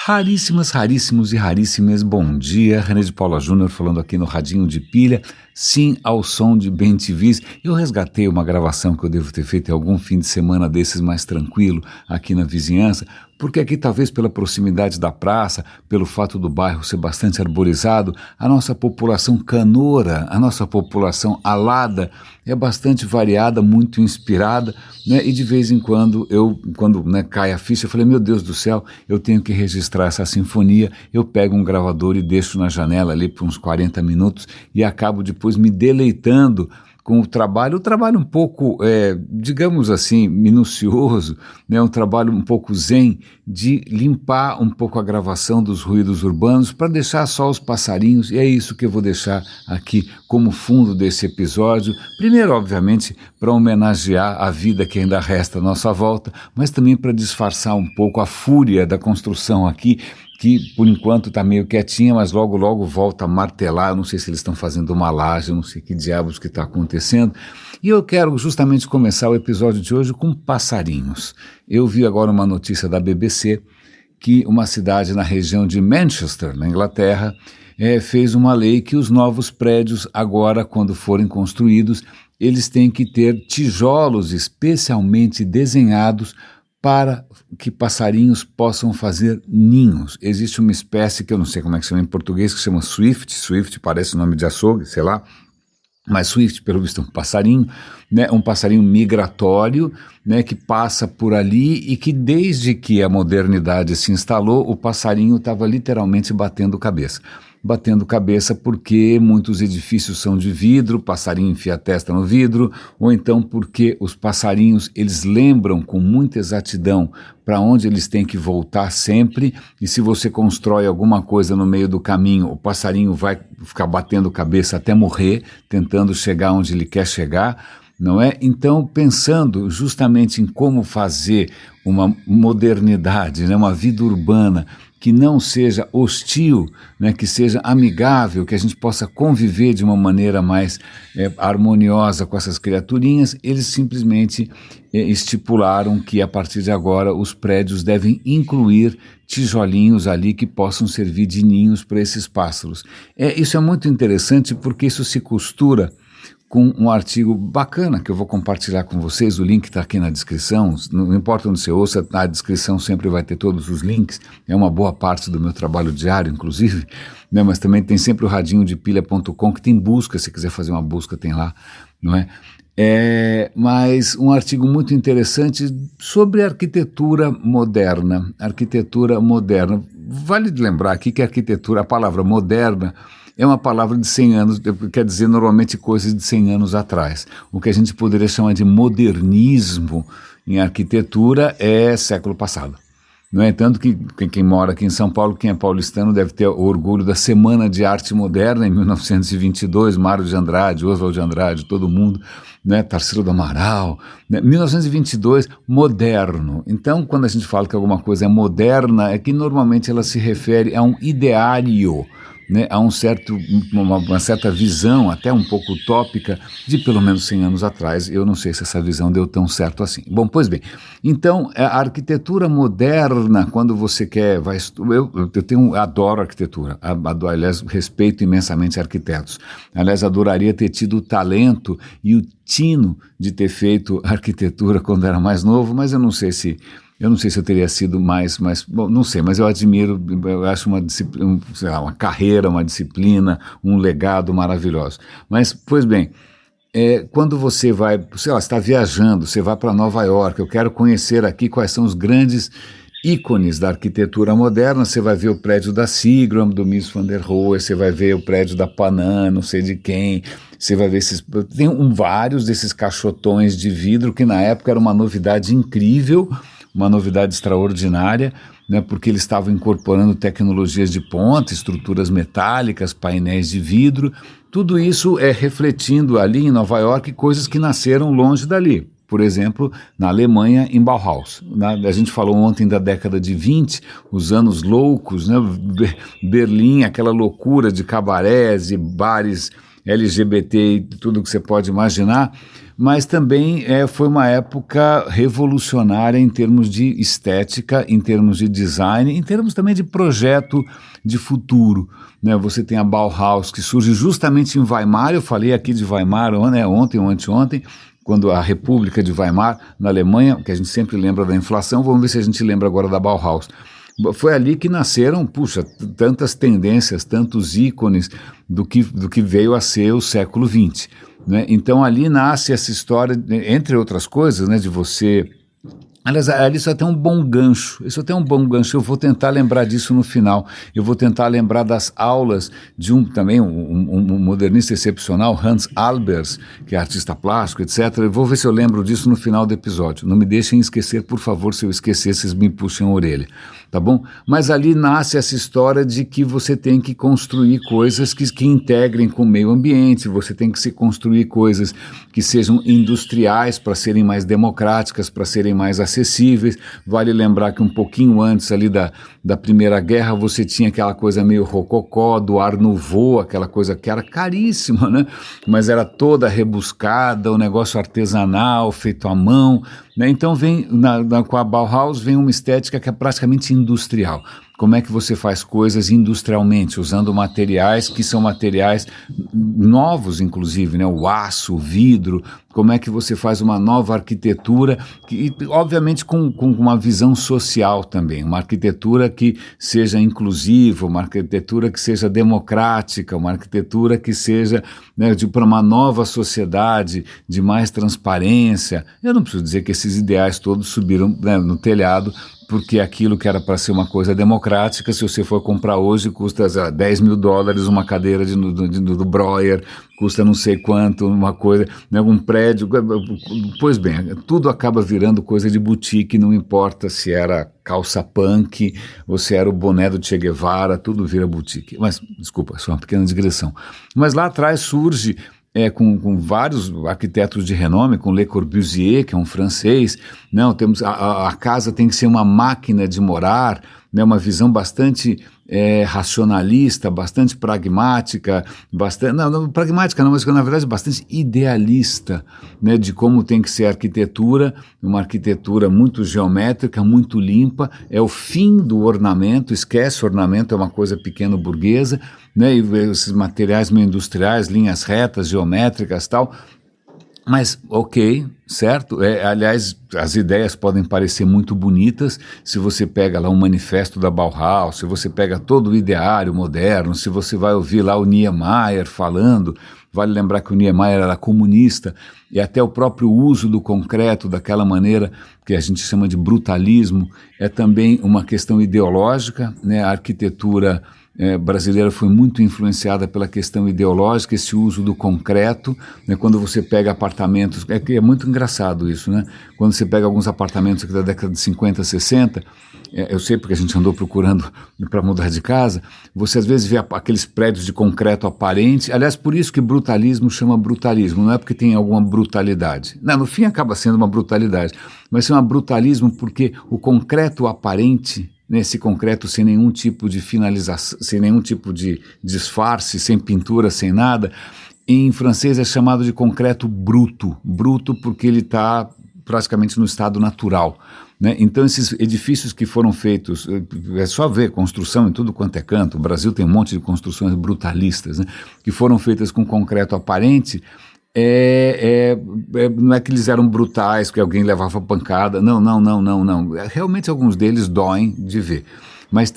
Raríssimas, raríssimos e raríssimas, bom dia, René de Paula Júnior falando aqui no Radinho de Pilha, sim ao som de BenTVs. Eu resgatei uma gravação que eu devo ter feito em algum fim de semana desses mais tranquilo aqui na vizinhança, porque aqui talvez pela proximidade da praça, pelo fato do bairro ser bastante arborizado, a nossa população canoura, a nossa população alada é bastante variada, muito inspirada, né? E de vez em quando, quando cai a ficha, eu falei, meu Deus do céu, eu tenho que registrar essa sinfonia, eu pego um gravador e deixo na janela ali por uns 40 minutos e acabo depois me deleitando com o trabalho um pouco, digamos assim, minucioso, né, um trabalho um pouco zen, de limpar um pouco a gravação dos ruídos urbanos para deixar só os passarinhos, e é isso que eu vou deixar aqui como fundo desse episódio. Primeiro, obviamente, para homenagear a vida que ainda resta à nossa volta, mas também para disfarçar um pouco a fúria da construção aqui, que por enquanto está meio quietinha, mas logo logo volta a martelar. Eu não sei se eles estão fazendo uma laje, eu não sei que diabos que está acontecendo. E eu quero justamente começar o episódio de hoje com passarinhos. Eu vi agora uma notícia da BBC que uma cidade na região de Manchester, na Inglaterra, fez uma lei que os novos prédios agora, quando forem construídos, eles têm que ter tijolos especialmente desenhados para que passarinhos possam fazer ninhos. Existe uma espécie que eu não sei como é que chama em português, que chama Swift parece nome de açougue, sei lá, mas Swift, pelo visto, é um passarinho, né, um passarinho migratório, né, que passa por ali e que desde que a modernidade se instalou, o passarinho estava literalmente batendo cabeça porque muitos edifícios são de vidro, o passarinho enfia a testa no vidro, ou então porque os passarinhos, eles lembram com muita exatidão para onde eles têm que voltar sempre, e se você constrói alguma coisa no meio do caminho, o passarinho vai ficar batendo cabeça até morrer, tentando chegar onde ele quer chegar, não é? Então, pensando justamente em como fazer uma modernidade, né, uma vida urbana que não seja hostil, né, que seja amigável, que a gente possa conviver de uma maneira mais harmoniosa com essas criaturinhas, eles simplesmente estipularam que a partir de agora os prédios devem incluir tijolinhos ali que possam servir de ninhos para esses pássaros. Isso é muito interessante porque isso se costura com um artigo bacana que eu vou compartilhar com vocês. O link está aqui na descrição, não importa onde você ouça, na descrição sempre vai ter todos os links, é uma boa parte do meu trabalho diário, inclusive, né? Mas também tem sempre o radinhodepilha.com, que tem busca, se quiser fazer uma busca tem lá, não é? Mas um artigo muito interessante sobre arquitetura moderna. Vale lembrar aqui que a palavra moderna, é uma palavra de 100 anos, quer dizer normalmente coisas de 100 anos atrás. O que a gente poderia chamar de modernismo em arquitetura é século passado. No entanto, que quem mora aqui em São Paulo, quem é paulistano, deve ter o orgulho da Semana de Arte Moderna em 1922, Mário de Andrade, Oswald de Andrade, todo mundo, né, Tarsila do Amaral, né, 1922, moderno. Então, quando a gente fala que alguma coisa é moderna, é que normalmente ela se refere a um ideário, né, a uma certa visão, até um pouco utópica, de pelo menos 100 anos atrás. Eu não sei se essa visão deu tão certo assim. Bom, pois bem, então a arquitetura moderna, quando você quer, adoro arquitetura, aliás, respeito imensamente arquitetos, aliás, adoraria ter tido o talento e o tino de ter feito arquitetura quando era mais novo, mas eu não sei se eu teria sido mais, bom, não sei, mas eu admiro, eu acho uma disciplina, uma carreira, uma disciplina, um legado maravilhoso. Mas, pois bem, quando você vai, sei lá, você está viajando, você vai para Nova York, eu quero conhecer aqui quais são os grandes ícones da arquitetura moderna, você vai ver o prédio da Seagram, do Mies van der Rohe, você vai ver o prédio da Panam, não sei de quem, você vai ver tem vários desses caixotões de vidro que na época era uma novidade incrível, uma novidade extraordinária, né, porque eles estavam incorporando tecnologias de ponta, estruturas metálicas, painéis de vidro, tudo isso refletindo ali em Nova York coisas que nasceram longe dali. Por exemplo, na Alemanha, em Bauhaus. A gente falou ontem da década de 20, os anos loucos, né? Berlim, aquela loucura de cabarés e bares LGBT e tudo que você pode imaginar. mas também foi uma época revolucionária em termos de estética, em termos de design, em termos também de projeto de futuro, né? Você tem a Bauhaus, que surge justamente em Weimar. Eu falei aqui de Weimar ontem ou anteontem, quando a República de Weimar, na Alemanha, que a gente sempre lembra da inflação. Vamos ver se a gente lembra agora da Bauhaus. Foi ali que nasceram, tantas tendências, tantos ícones do que veio a ser o século XX, né? Então ali nasce essa história, entre outras coisas, né, de você... Aliás, ali só tem um bom gancho, eu vou tentar lembrar disso no final, eu vou tentar lembrar das aulas de um modernista excepcional, Hans Albers, que é artista plástico, etc. Eu vou ver se eu lembro disso no final do episódio. Não me deixem esquecer, por favor. Se eu esquecer, vocês me puxem a orelha, tá bom? Mas ali nasce essa história de que você tem que construir coisas que integrem com o meio ambiente, você tem que se construir coisas que sejam industriais para serem mais democráticas, para serem mais acessíveis. Vale lembrar que um pouquinho antes ali da Primeira Guerra você tinha aquela coisa meio rococó, do Art Nouveau, aquela coisa que era caríssima, né? Mas era toda rebuscada, um negócio artesanal, feito à mão, né? Então com a Bauhaus vem uma estética que é praticamente industrial. Como é que você faz coisas industrialmente, usando materiais que são materiais novos, inclusive, né? O aço, o vidro. Como é que você faz uma nova arquitetura, obviamente com uma visão social também, uma arquitetura que seja inclusiva, uma arquitetura que seja democrática, uma arquitetura que seja, né, para uma nova sociedade, de mais transparência. Eu não preciso dizer que esses ideais todos subiram, né, no telhado, porque aquilo que era para ser uma coisa democrática, se você for comprar hoje, custa $10 mil uma cadeira do Breuer, custa não sei quanto, uma coisa, né, um prédio. Pois bem, tudo acaba virando coisa de boutique, não importa se era calça punk ou se era o boné do Che Guevara, tudo vira boutique. Mas, desculpa, só uma pequena digressão. Mas lá atrás surge... com vários arquitetos de renome, com Le Corbusier, que é um francês. Não, temos a casa tem que ser uma máquina de morar, né, uma visão bastante racionalista, bastante pragmática, não pragmática não, mas na verdade bastante idealista, né, de como tem que ser a arquitetura, uma arquitetura muito geométrica, muito limpa, é o fim do ornamento, esquece o ornamento, é uma coisa pequeno burguesa, né, e esses materiais meio industriais, linhas retas, geométricas e tal. Mas, ok, certo? Aliás, as ideias podem parecer muito bonitas se você pega lá um manifesto da Bauhaus, se você pega todo o ideário moderno, se você vai ouvir lá o Niemeyer falando. Vale lembrar que o Niemeyer era comunista, e até o próprio uso do concreto daquela maneira que a gente chama de brutalismo é também uma questão ideológica, né? A arquitetura brasileira foi muito influenciada pela questão ideológica, esse uso do concreto, né? Quando você pega apartamentos, é muito engraçado isso, né? Quando você pega alguns apartamentos aqui da década de 50, 60, eu sei porque a gente andou procurando para mudar de casa, você às vezes vê aqueles prédios de concreto aparente. Aliás, por isso que brutalismo chama brutalismo, não é porque tem alguma brutalidade. Não, no fim acaba sendo uma brutalidade, mas chama brutalismo porque o concreto aparente, nesse concreto sem nenhum tipo de finalização, sem nenhum tipo de disfarce, sem pintura, sem nada, em francês é chamado de concreto bruto, bruto porque ele está praticamente no estado natural, né? Então esses edifícios que foram feitos, é só ver construção em tudo quanto é canto, o Brasil tem um monte de construções brutalistas, né, que foram feitas com concreto aparente. Não é que eles eram brutais, que alguém levava pancada, não. Realmente alguns deles doem de ver, mas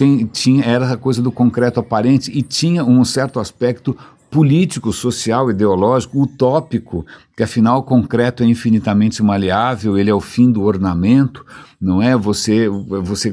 era a coisa do concreto aparente e tinha um certo aspecto político, social, ideológico, utópico, que afinal o concreto é infinitamente maleável, ele é o fim do ornamento, não é? Você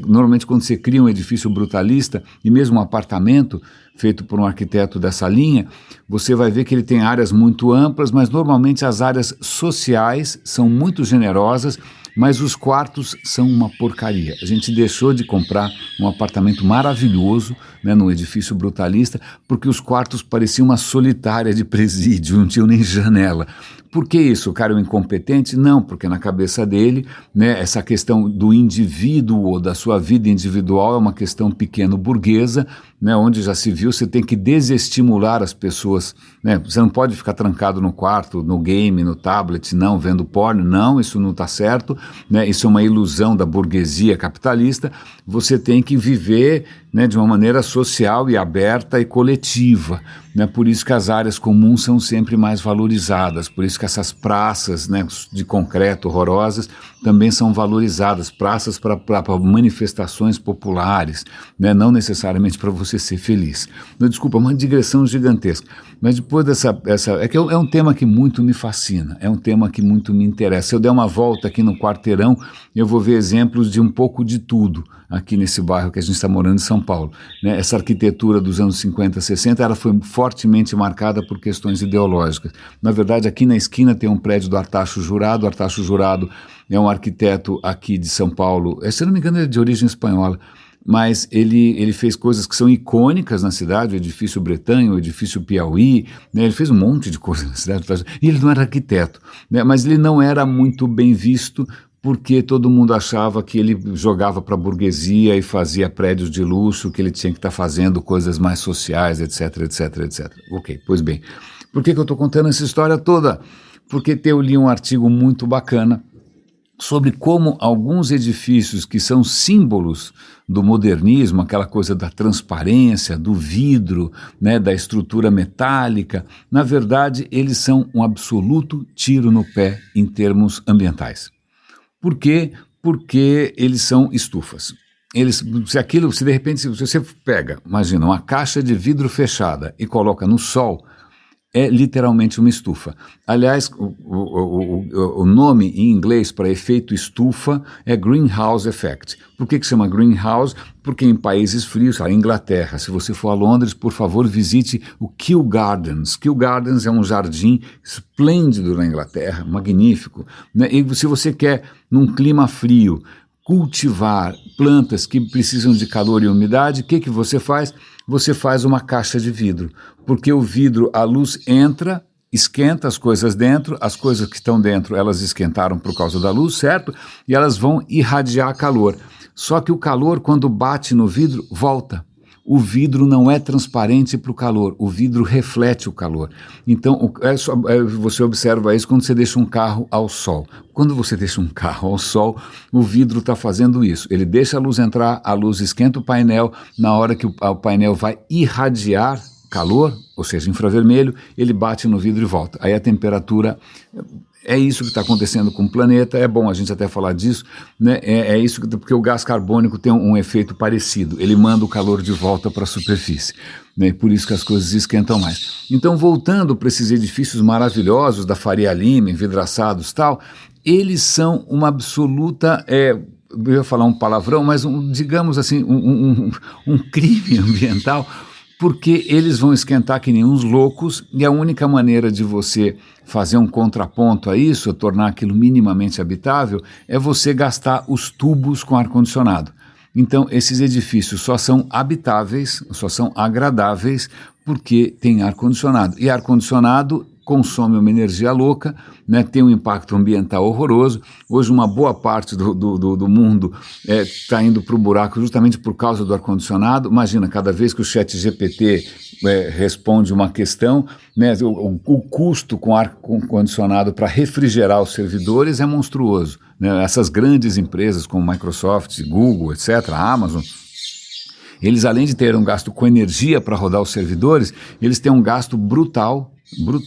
normalmente quando você cria um edifício brutalista, e mesmo um apartamento feito por um arquiteto dessa linha, você vai ver que ele tem áreas muito amplas, mas normalmente as áreas sociais são muito generosas, mas os quartos são uma porcaria. A gente deixou de comprar um apartamento maravilhoso, né, num edifício brutalista, porque os quartos pareciam uma solitária de presídio, não tinham nem janela. Por que isso? O cara é um incompetente? Não, porque na cabeça dele, né, essa questão do indivíduo ou da sua vida individual é uma questão pequeno-burguesa, né, onde já se viu, você tem que desestimular as pessoas, né, você não pode ficar trancado no quarto, no game, no tablet, não, vendo porno, não, isso não está certo, né, isso é uma ilusão da burguesia capitalista, você tem que viver, né, de uma maneira social e aberta e coletiva, né, por isso que as áreas comuns são sempre mais valorizadas, por isso que essas praças, né, de concreto horrorosas também são valorizadas, praças para manifestações populares, né, não necessariamente para você ser feliz. Não, desculpa, uma digressão gigantesca, mas depois é um tema que muito me fascina, é um tema que muito me interessa. Se eu der uma volta aqui no quarteirão, eu vou ver exemplos de um pouco de tudo aqui nesse bairro que a gente está morando em São Paulo, né? Essa arquitetura dos anos 50, 60, ela foi fortemente marcada por questões ideológicas. Na verdade, aqui na esquina tem um prédio do Artacho Jurado. O Artacho Jurado é um arquiteto aqui de São Paulo, se não me engano ele é de origem espanhola, mas ele fez coisas que são icônicas na cidade, o edifício Bretanha, o edifício Piauí, né? Ele fez um monte de coisas na cidade, e ele não era arquiteto, né? Mas ele não era muito bem visto, porque todo mundo achava que ele jogava para a burguesia e fazia prédios de luxo, que ele tinha que estar fazendo coisas mais sociais, etc, etc, etc. Ok, pois bem. Por que eu estou contando essa história toda? Porque eu li um artigo muito bacana sobre como alguns edifícios que são símbolos do modernismo, aquela coisa da transparência, do vidro, né, da estrutura metálica, na verdade eles são um absoluto tiro no pé em termos ambientais. Por quê? Porque eles são estufas. Se de repente se você pega, imagina, uma caixa de vidro fechada e coloca no sol, é literalmente uma estufa. Aliás, o nome em inglês para efeito estufa é greenhouse effect. Por que chama greenhouse? Porque em países frios, a Inglaterra, se você for a Londres, por favor, visite o Kew Gardens. Kew Gardens é um jardim esplêndido na Inglaterra, magnífico, né? E se você quer, num clima frio, cultivar plantas que precisam de calor e umidade, o que você faz? Você faz uma caixa de vidro, porque o vidro, a luz entra, esquenta as coisas dentro, as coisas que estão dentro, elas esquentaram por causa da luz, certo? E elas vão irradiar calor. Só que o calor, quando bate no vidro, volta. O vidro não é transparente para o calor, o vidro reflete o calor. Então, você observa isso quando você deixa um carro ao sol. Quando você deixa um carro ao sol, o vidro está fazendo isso. Ele deixa a luz entrar, a luz esquenta o painel, na hora que o painel vai irradiar calor, ou seja, infravermelho, ele bate no vidro e volta. Aí a temperatura... É isso que está acontecendo com o planeta, é bom a gente até falar disso, né? É isso porque o gás carbônico tem um efeito parecido, ele manda o calor de volta para a superfície, né? Por isso que as coisas esquentam mais. Então, voltando para esses edifícios maravilhosos da Faria Lima, envidraçados e tal, eles são uma absoluta... eu ia falar um palavrão, mas digamos assim, um crime ambiental, porque eles vão esquentar que nem uns loucos, e a única maneira de você fazer um contraponto a isso, tornar aquilo minimamente habitável, é você gastar os tubos com ar-condicionado. Então, esses edifícios só são habitáveis, só são agradáveis, porque tem ar-condicionado. E ar-condicionado consome uma energia louca, né, tem um impacto ambiental horroroso. Hoje uma boa parte do mundo está indo para o buraco justamente por causa do ar-condicionado. Imagina, cada vez que o ChatGPT responde uma questão, né, o custo com ar-condicionado para refrigerar os servidores é monstruoso, né? Essas grandes empresas como Microsoft, Google, etc., Amazon, eles, além de terem um gasto com energia para rodar os servidores, eles têm um gasto brutal,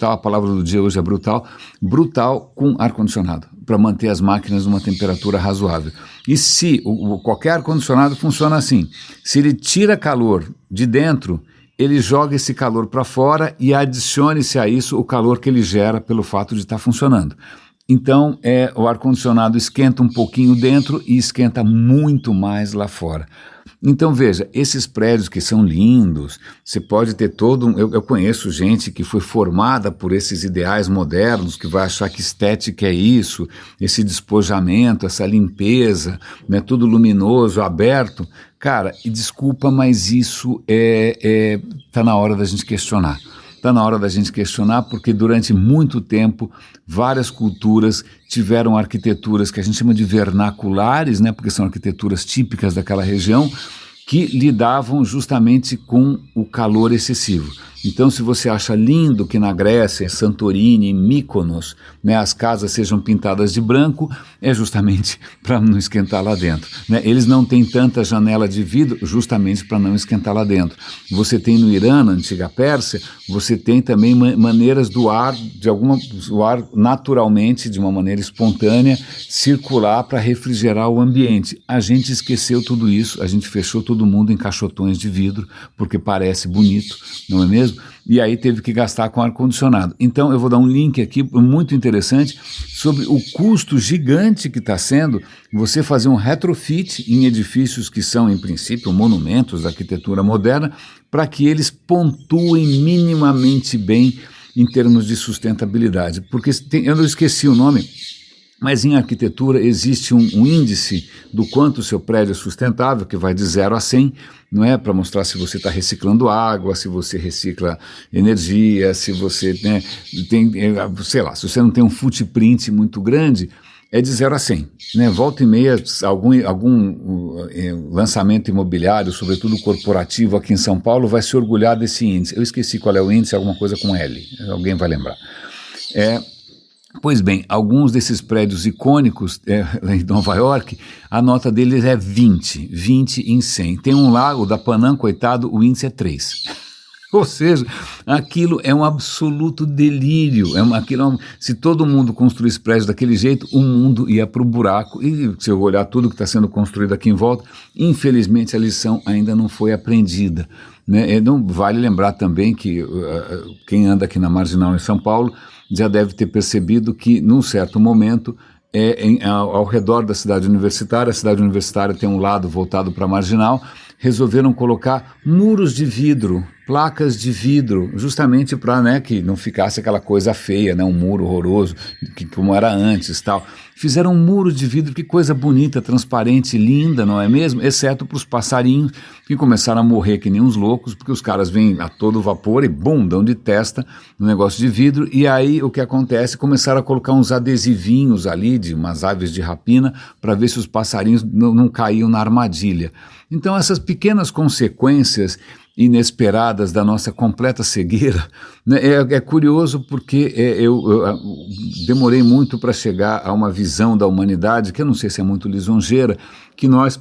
a palavra do dia hoje é brutal com ar-condicionado, para manter as máquinas numa temperatura razoável. E se qualquer ar-condicionado funciona assim, se ele tira calor de dentro, ele joga esse calor para fora e adicione-se a isso o calor que ele gera pelo fato de estar funcionando. Então, o ar-condicionado esquenta um pouquinho dentro e esquenta muito mais lá fora. Então, veja, esses prédios que são lindos, você pode ter eu conheço gente que foi formada por esses ideais modernos, que vai achar que estética é isso, esse despojamento, essa limpeza, né, tudo luminoso, aberto. Cara, e desculpa, mas isso tá na hora da gente questionar. está na hora da gente questionar, porque durante muito tempo várias culturas tiveram arquiteturas que a gente chama de vernaculares, né, porque são arquiteturas típicas daquela região, que lidavam justamente com o calor excessivo. Então, se você acha lindo que na Grécia, em Santorini, em Mykonos, né, as casas sejam pintadas de branco, é justamente para não esquentar lá dentro, né? Eles não têm tanta janela de vidro justamente para não esquentar lá dentro. Você tem no Irã, na antiga Pérsia, você tem também maneiras do ar, o ar naturalmente, de uma maneira espontânea, circular para refrigerar o ambiente. A gente esqueceu tudo isso, a gente fechou todo mundo em caixotões de vidro, porque parece bonito, não é mesmo? E aí teve que gastar com ar-condicionado. Então eu vou dar um link aqui muito interessante sobre o custo gigante que está sendo você fazer um retrofit em edifícios que são, em princípio, monumentos da arquitetura moderna, para que eles pontuem minimamente bem em termos de sustentabilidade. Porque eu não esqueci o nome, mas em arquitetura existe um índice do quanto o seu prédio é sustentável, que vai de 0 a 100, não é? Para mostrar se você está reciclando água, se você recicla energia, se você, né, tem, sei lá, se você não tem um footprint muito grande, é de 0 a 100. Né? Volta e meia, algum lançamento imobiliário, sobretudo corporativo aqui em São Paulo, vai se orgulhar desse índice. Eu esqueci qual é o índice, alguma coisa com L, alguém vai lembrar. Pois bem, alguns desses prédios icônicos em Nova York, a nota deles é 20 em 100. Tem um lá, o da Panam, coitado, o índice é 3. Ou seja, aquilo é um absoluto delírio. Se todo mundo construísse prédios daquele jeito, o mundo ia para o buraco. E se eu olhar tudo que está sendo construído aqui em volta, infelizmente a lição ainda não foi aprendida. Né? Não vale lembrar também que quem anda aqui na Marginal em São Paulo já deve ter percebido que, num certo momento, ao redor da cidade universitária, a cidade universitária tem um lado voltado para a Marginal, resolveram colocar muros de vidro, placas de vidro, justamente para, né, que não ficasse aquela coisa feia, né, um muro horroroso, como era antes, tal. Fizeram um muro de vidro, que coisa bonita, transparente, linda, não é mesmo? Exceto para os passarinhos, que começaram a morrer que nem uns loucos, porque os caras vêm a todo vapor e bum, dão de testa no negócio de vidro, e aí o que acontece? Começaram a colocar uns adesivinhos ali, de umas aves de rapina, para ver se os passarinhos não caíam na armadilha. Então essas pequenas consequências inesperadas da nossa completa cegueira, né, é curioso porque eu demorei muito para chegar a uma visão da humanidade, que eu não sei se é muito lisonjeira, que nós,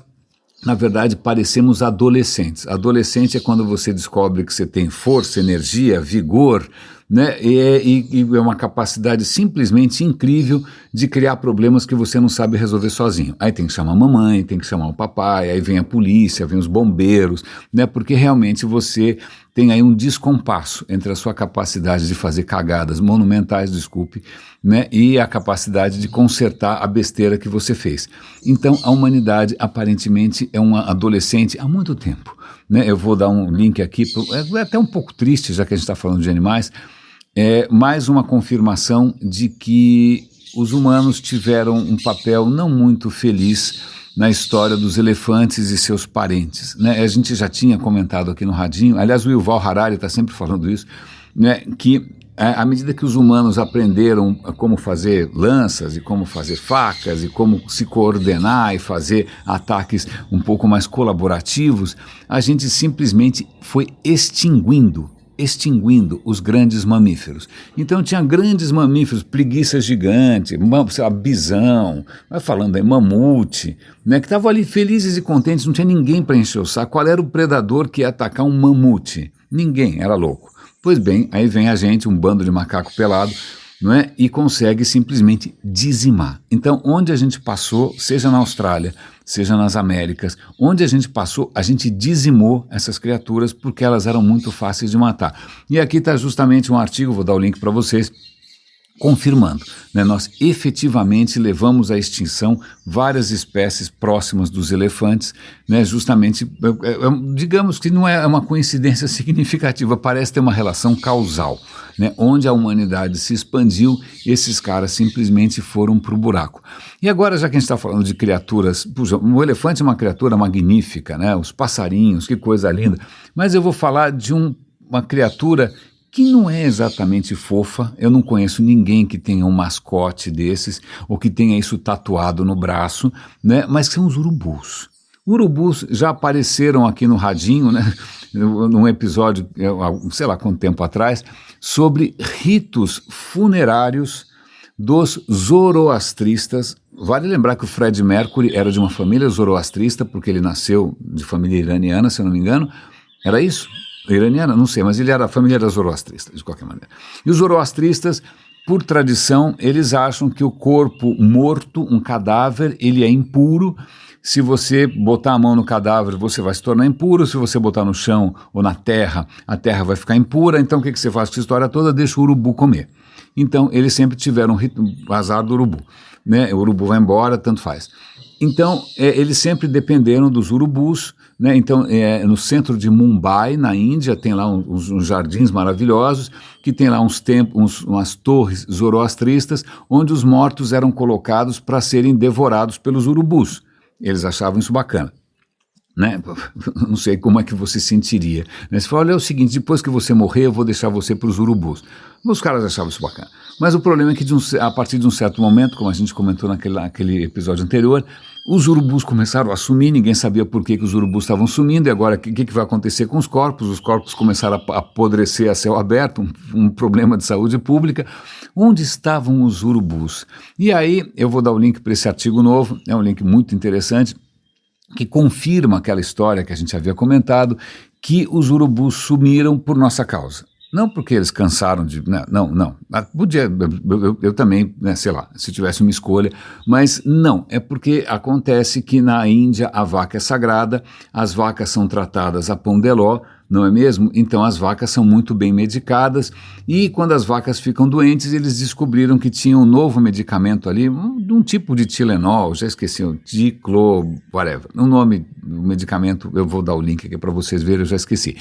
na verdade, parecemos adolescentes. Adolescente é quando você descobre que você tem força, energia, vigor, né? E é uma capacidade simplesmente incrível de criar problemas que você não sabe resolver sozinho. Aí tem que chamar a mamãe, tem que chamar o papai, aí vem a polícia, vem os bombeiros, né? Porque realmente você tem aí um descompasso entre a sua capacidade de fazer cagadas monumentais, desculpe, né? E a capacidade de consertar a besteira que você fez. Então a humanidade aparentemente é uma adolescente há muito tempo, né? Eu vou dar um link aqui, é até um pouco triste, já que a gente está falando de animais, mais uma confirmação de que os humanos tiveram um papel não muito feliz na história dos elefantes e seus parentes, né? A gente já tinha comentado aqui no Radinho, aliás o Yuval Harari está sempre falando isso, né? Que à medida que os humanos aprenderam como fazer lanças e como fazer facas e como se coordenar e fazer ataques um pouco mais colaborativos, a gente simplesmente foi extinguindo os grandes mamíferos. Então tinha grandes mamíferos, preguiça gigante, bisão, vai falando aí, mamute, né, que estavam ali felizes e contentes, não tinha ninguém para encher o saco. Qual era o predador que ia atacar um mamute? Ninguém, era louco. Pois bem, aí vem a gente, um bando de macaco pelado, não é? E consegue simplesmente dizimar. Então, onde a gente passou, seja na Austrália, seja nas Américas, onde a gente passou, a gente dizimou essas criaturas porque elas eram muito fáceis de matar. E aqui está justamente um artigo, vou dar o link para vocês, confirmando, né, nós efetivamente levamos à extinção várias espécies próximas dos elefantes, né, justamente, digamos que não é uma coincidência significativa, parece ter uma relação causal, né, onde a humanidade se expandiu, esses caras simplesmente foram para o buraco. E agora, já que a gente está falando de criaturas, puxa, o elefante é uma criatura magnífica, né, os passarinhos, que coisa linda, mas eu vou falar de uma criatura que não é exatamente fofa. Eu não conheço ninguém que tenha um mascote desses ou que tenha isso tatuado no braço, né? Mas são os urubus. Urubus já apareceram aqui no Radinho, né? Num episódio, sei lá quanto tempo atrás, sobre ritos funerários dos zoroastristas. Vale lembrar que o Fred Mercury era de uma família zoroastrista, porque ele nasceu de família iraniana, se eu não me engano. Era isso? Iraniana? Não sei, mas ele era a família era zoroastrista, de qualquer maneira. E os zoroastristas, por tradição, eles acham que o corpo morto, um cadáver, ele é impuro. Se você botar a mão no cadáver, você vai se tornar impuro. Se você botar no chão ou na terra, a terra vai ficar impura. Então o que você faz com essa história toda? Deixa o urubu comer. Então eles sempre tiveram o azar do urubu, né? O urubu vai embora, tanto faz. Então eles sempre dependeram dos urubus, né? Então no centro de Mumbai, na Índia, tem lá uns jardins maravilhosos, que tem lá umas torres zoroastristas, onde os mortos eram colocados para serem devorados pelos urubus. Eles achavam isso bacana, né? Não sei como é que você sentiria, né? Você fala, olha, é o seguinte, depois que você morrer, eu vou deixar você para os urubus. Os caras achavam isso bacana. Mas o problema é que a partir de um certo momento, como a gente comentou naquele episódio anterior, os urubus começaram a sumir, ninguém sabia por que os urubus estavam sumindo, e agora o que vai acontecer com os corpos? Os corpos começaram a apodrecer a céu aberto, um problema de saúde pública. Onde estavam os urubus? E aí eu vou dar o link para esse artigo novo, é um link muito interessante, que confirma aquela história que a gente havia comentado, que os urubus sumiram por nossa causa. Não porque eles cansaram de... Não. Podia, eu também, né, sei lá, se tivesse uma escolha, mas não, é porque acontece que na Índia a vaca é sagrada, as vacas são tratadas a pão de ló, não é mesmo? Então as vacas são muito bem medicadas e quando as vacas ficam doentes, eles descobriram que tinha um novo medicamento ali, um tipo de Tilenol, já esqueci, whatever. O nome do medicamento, eu vou dar o link aqui para vocês verem, eu já esqueci.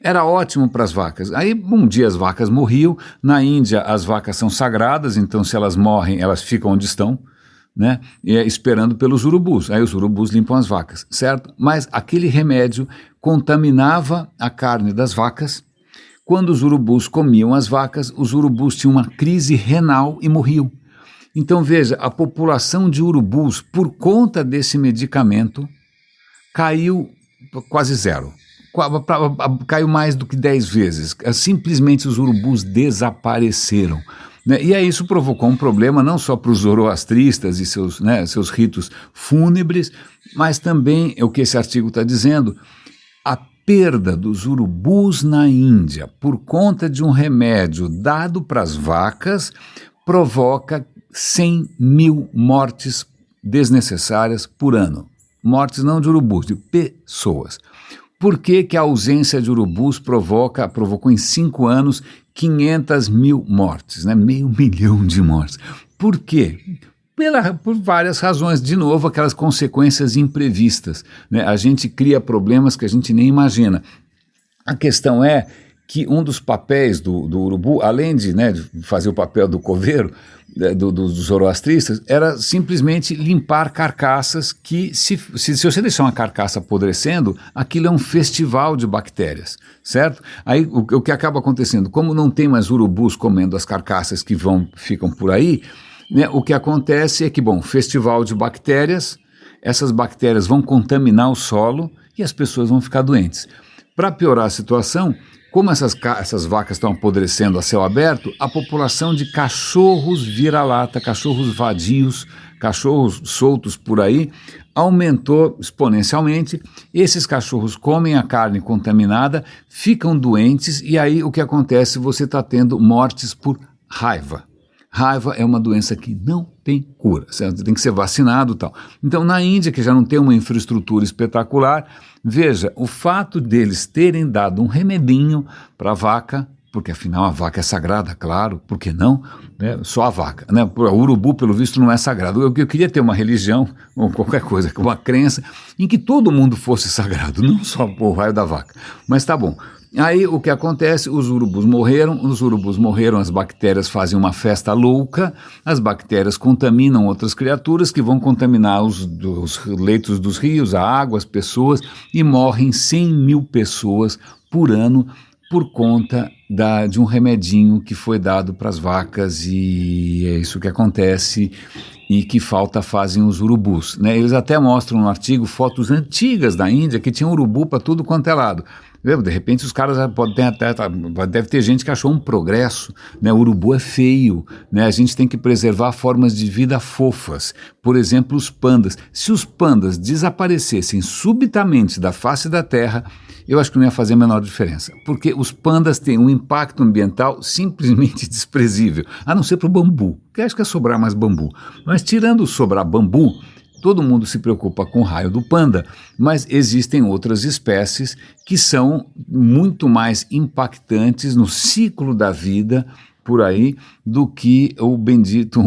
Era ótimo para as vacas. Aí um dia as vacas morriam, na Índia as vacas são sagradas, então se elas morrem, elas ficam onde estão, né? Esperando pelos urubus. Aí os urubus limpam as vacas, certo? Mas aquele remédio contaminava a carne das vacas. Quando os urubus comiam as vacas, os urubus tinham uma crise renal e morriam. Então veja, a população de urubus, por conta desse medicamento, caiu quase zero. Caiu mais do que 10 vezes. Simplesmente os urubus desapareceram. Né? E aí isso provocou um problema não só para os zoroastristas e seus ritos fúnebres, mas também, é o que esse artigo está dizendo, a perda dos urubus na Índia por conta de um remédio dado para as vacas provoca 100 mil mortes desnecessárias por ano. Mortes não de urubus, de pessoas. Por que a ausência de urubus provocou em 5 anos 500 mil mortes, né? 500 mil de mortes? Por quê? Por várias razões. De novo, aquelas consequências imprevistas, né? A gente cria problemas que a gente nem imagina. A questão é que um dos papéis do urubu, além de fazer o papel do coveiro, dos zoroastristas, era simplesmente limpar carcaças que, se você deixar uma carcaça apodrecendo, aquilo é um festival de bactérias, certo? Aí o que acaba acontecendo, como não tem mais urubus comendo as carcaças que ficam por aí, né, o que acontece é que, festival de bactérias, essas bactérias vão contaminar o solo e as pessoas vão ficar doentes. Para piorar a situação, como essas vacas estão apodrecendo a céu aberto, a população de cachorros vira-lata, cachorros vadios, cachorros soltos por aí, aumentou exponencialmente. Esses cachorros comem a carne contaminada, ficam doentes e aí o que acontece? Você está tendo mortes por raiva. Raiva é uma doença que não tem cura, certo? Tem que ser vacinado e tal. Então, na Índia, que já não tem uma infraestrutura espetacular, veja, o fato deles terem dado um remedinho para a vaca, porque afinal a vaca é sagrada, claro, por que não? Né? Só a vaca, né? O urubu, pelo visto, não é sagrado. Eu queria ter uma religião, ou qualquer coisa, uma crença, em que todo mundo fosse sagrado, não só o raio da vaca. Mas tá bom. Aí o que acontece? Os urubus morreram, as bactérias fazem uma festa louca, as bactérias contaminam outras criaturas que vão contaminar os leitos dos rios, a água, as pessoas, e morrem 100 mil pessoas por ano por conta de um remedinho que foi dado para as vacas, e é isso que acontece e que falta fazem os urubus, né? Eles até mostram no artigo fotos antigas da Índia que tinham urubu para tudo quanto é lado. De repente os caras deve ter gente que achou um progresso, né? O urubu é feio, né? A gente tem que preservar formas de vida fofas, por exemplo os pandas. Se os pandas desaparecessem subitamente da face da terra, eu acho que não ia fazer a menor diferença, porque os pandas têm um impacto ambiental simplesmente desprezível, a não ser para o bambu, que acho que é sobrar mais bambu, mas tirando sobrar bambu, todo mundo se preocupa com o raio do panda, mas existem outras espécies que são muito mais impactantes no ciclo da vida por aí do que o bendito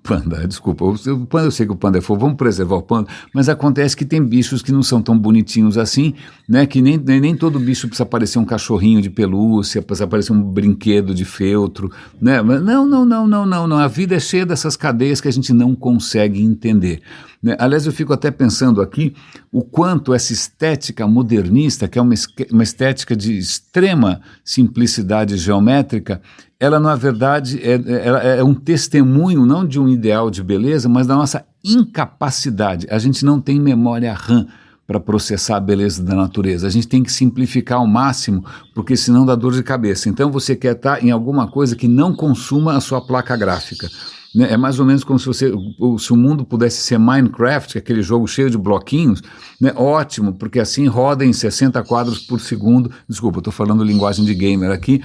panda. Desculpa, o panda, eu sei que o panda é fofo, vamos preservar o panda, mas acontece que tem bichos que não são tão bonitinhos assim, né? Que nem todo bicho precisa parecer um cachorrinho de pelúcia, precisa parecer um brinquedo de feltro, né? Não, a vida é cheia dessas cadeias que a gente não consegue entender, né? Aliás, eu fico até pensando aqui o quanto essa estética modernista, que é uma estética de extrema simplicidade geométrica, ela na verdade é um testemunho não de um ideal de beleza, mas da nossa incapacidade. A gente não tem memória RAM para processar a beleza da natureza. A gente tem que simplificar ao máximo, porque senão dá dor de cabeça. Então você quer estar em alguma coisa que não consuma a sua placa gráfica, né? É mais ou menos como se o mundo pudesse ser Minecraft, aquele jogo cheio de bloquinhos, né? Ótimo, porque assim roda em 60 quadros por segundo. Desculpa, eu estou falando linguagem de gamer aqui,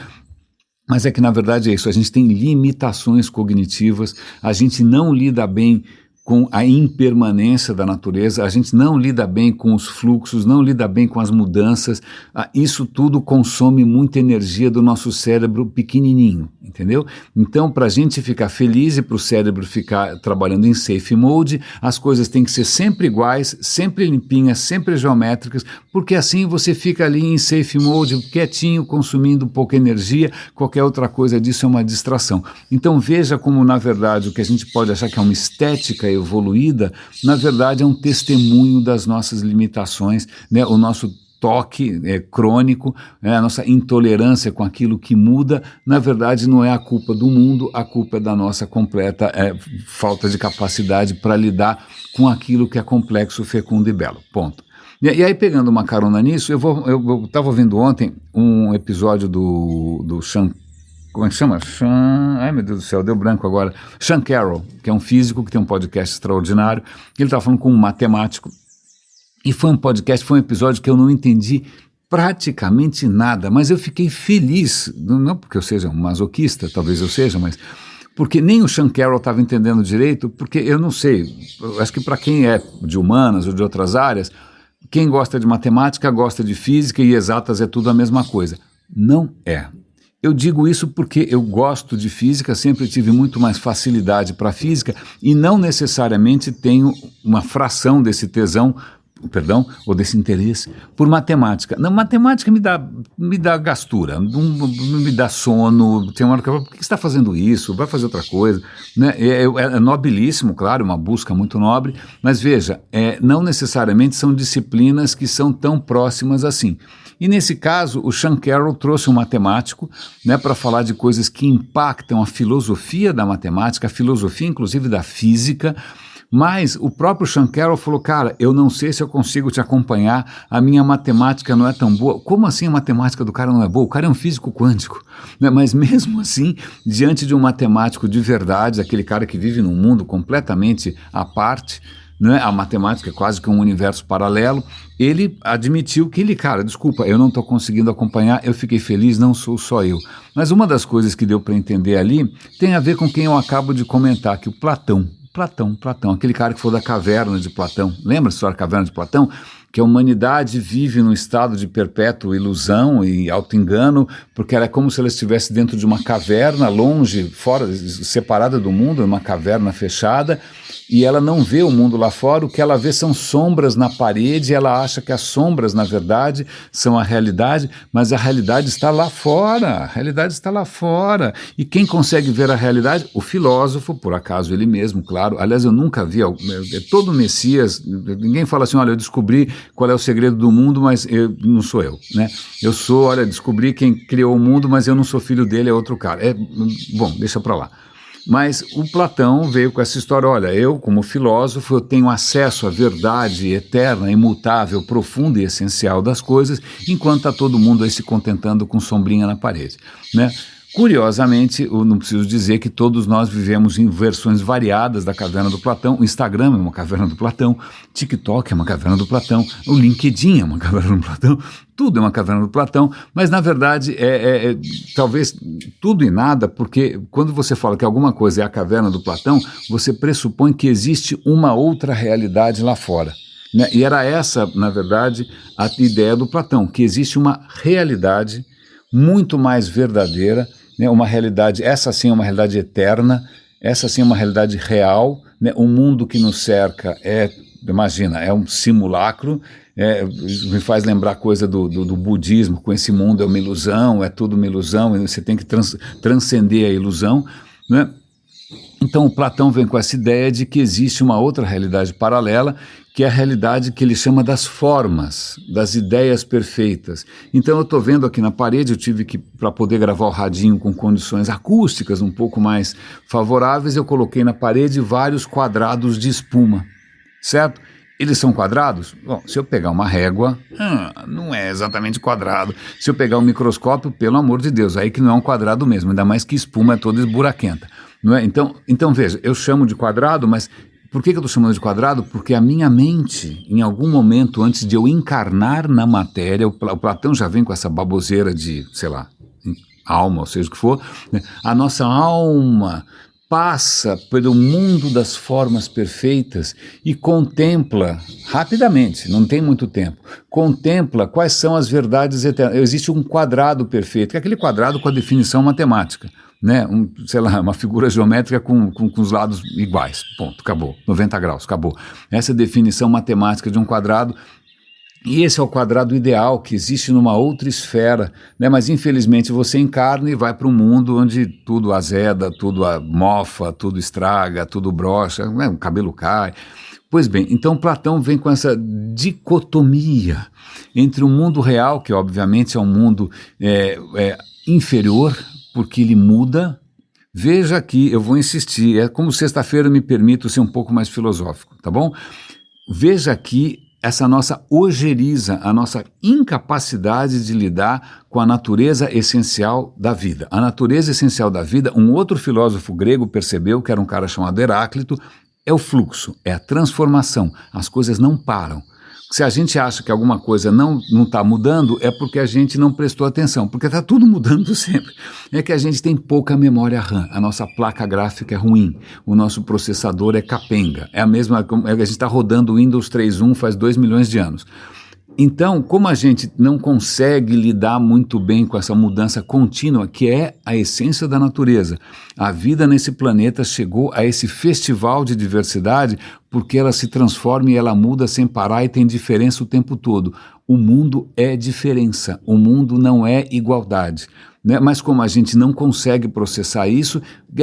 mas é que na verdade é isso, a gente tem limitações cognitivas, a gente não lida bem com a impermanência da natureza, a gente não lida bem com os fluxos, não lida bem com as mudanças, isso tudo consome muita energia do nosso cérebro pequenininho, entendeu? Então, para a gente ficar feliz e para o cérebro ficar trabalhando em safe mode, as coisas têm que ser sempre iguais, sempre limpinhas, sempre geométricas, porque assim você fica ali em safe mode, quietinho, consumindo pouca energia, qualquer outra coisa disso é uma distração. Então veja como, na verdade, o que a gente pode achar que é uma estética evoluída, na verdade é um testemunho das nossas limitações, né? O nosso toque crônico, a nossa intolerância com aquilo que muda, na verdade não é a culpa do mundo, a culpa é da nossa completa falta de capacidade para lidar com aquilo que é complexo, fecundo e belo. Ponto. E aí, pegando uma carona nisso, eu estava ouvindo ontem um episódio do Sean, como é que chama? Ai meu Deus do céu, deu branco agora. Sean Carroll, que é um físico que tem um podcast extraordinário. Ele estava falando com um matemático e foi um episódio que eu não entendi praticamente nada, mas eu fiquei feliz, não porque eu seja um masoquista, talvez eu seja, mas porque nem o Sean Carroll estava entendendo direito, porque eu não sei, eu acho que para quem é de humanas ou de outras áreas, quem gosta de matemática gosta de física e exatas é tudo a mesma coisa. Não é. Eu digo isso porque eu gosto de física, sempre tive muito mais facilidade para física e não necessariamente tenho uma fração desse tesão, ou desse interesse por matemática. Não, matemática me dá gastura, me dá sono, tem uma hora que eu falo, por que você está fazendo isso? Vai fazer outra coisa, né? É nobilíssimo, claro, uma busca muito nobre, mas veja, não necessariamente são disciplinas que são tão próximas assim. E nesse caso, o Sean Carroll trouxe um matemático, né, para falar de coisas que impactam a filosofia da matemática, a filosofia inclusive da física, mas o próprio Sean Carroll falou, cara, eu não sei se eu consigo te acompanhar, a minha matemática não é tão boa. Como assim a matemática do cara não é boa? O cara é um físico quântico, né? Mas mesmo assim, diante de um matemático de verdade, aquele cara que vive num mundo completamente à parte, né? A matemática é quase que um universo paralelo, ele admitiu que cara, desculpa, eu não estou conseguindo acompanhar, eu fiquei feliz, não sou só eu. Mas uma das coisas que deu para entender ali tem a ver com quem eu acabo de comentar, que o Platão, aquele cara que foi da caverna de Platão, lembra a história da caverna de Platão? Que a humanidade vive num estado de perpétua ilusão e auto-engano, porque era como se ela estivesse dentro de uma caverna, longe, fora, separada do mundo, uma caverna fechada, e ela não vê o mundo lá fora, o que ela vê são sombras na parede, e ela acha que as sombras, na verdade, são a realidade, mas a realidade está lá fora, e quem consegue ver a realidade? O filósofo, por acaso ele mesmo, claro, aliás eu nunca vi, todo Messias, ninguém fala assim, olha, eu descobri qual é o segredo do mundo, mas não sou eu, né? Eu sou, olha, descobri quem criou o mundo, mas eu não sou filho dele, é outro cara. Bom, deixa pra lá. Mas o Platão veio com essa história, olha, eu como filósofo, eu tenho acesso à verdade eterna, imutável, profunda e essencial das coisas, enquanto está todo mundo aí se contentando com sombrinha na parede, né? Curiosamente, eu não preciso dizer que todos nós vivemos em versões variadas da caverna do Platão. O Instagram é uma caverna do Platão, TikTok é uma caverna do Platão, o LinkedIn é uma caverna do Platão, tudo é uma caverna do Platão, mas na verdade talvez tudo e nada, porque quando você fala que alguma coisa é a caverna do Platão, você pressupõe que existe uma outra realidade lá fora, né? E era essa, na verdade, a ideia do Platão, que existe uma realidade muito mais verdadeira, né, uma realidade, essa sim é uma realidade eterna, essa sim é uma realidade real, né, o mundo que nos cerca imagina, é um simulacro, me faz lembrar coisa do budismo, com esse mundo é uma ilusão, é tudo uma ilusão, e você tem que transcender a ilusão, né? Então o Platão vem com essa ideia de que existe uma outra realidade paralela, que é a realidade que ele chama das formas, das ideias perfeitas. Então eu estou vendo aqui na parede, eu tive que, para poder gravar o radinho com condições acústicas um pouco mais favoráveis, eu coloquei na parede vários quadrados de espuma, certo? Eles são quadrados? Bom, se eu pegar uma régua, não é exatamente quadrado. Se eu pegar um microscópio, pelo amor de Deus, aí que não é um quadrado mesmo, ainda mais que espuma é toda esburaquenta. Não é? Então veja, eu chamo de quadrado, mas por que eu estou chamando de quadrado? Porque a minha mente, em algum momento antes de eu encarnar na matéria, o Platão já vem com essa baboseira de, sei lá, alma, ou seja o que for, né? A nossa alma passa pelo mundo das formas perfeitas e contempla, rapidamente, não tem muito tempo, contempla quais são as verdades eternas. Existe um quadrado perfeito, que é aquele quadrado com a definição matemática, né? Sei lá, uma figura geométrica com os lados iguais, ponto, acabou, 90 graus, acabou. Essa é a definição matemática de um quadrado. E esse é o quadrado ideal que existe numa outra esfera, né? Mas infelizmente você encarna e vai para um mundo onde tudo azeda, tudo mofa, tudo estraga, tudo brocha, né? O cabelo cai. Pois bem, então Platão vem com essa dicotomia entre o mundo real, que obviamente é um mundo inferior, porque ele muda. Veja aqui, eu vou insistir, é como sexta-feira me permito ser um pouco mais filosófico, tá bom? Veja aqui essa nossa ojeriza, a nossa incapacidade de lidar com a natureza essencial da vida. A natureza essencial da vida, um outro filósofo grego percebeu, que era um cara chamado Heráclito, é o fluxo, é a transformação. As coisas não param. Se a gente acha que alguma coisa não está mudando, é porque a gente não prestou atenção, porque está tudo mudando sempre. É que a gente tem pouca memória RAM, a nossa placa gráfica é ruim, o nosso processador é capenga, é a mesma, a gente está rodando o Windows 3.1 faz 2 milhões de anos. Então, como a gente não consegue lidar muito bem com essa mudança contínua, que é a essência da natureza, a vida nesse planeta chegou a esse festival de diversidade porque ela se transforma e ela muda sem parar e tem diferença o tempo todo. O mundo é diferença, o mundo não é igualdade, né? Mas como a gente não consegue processar isso,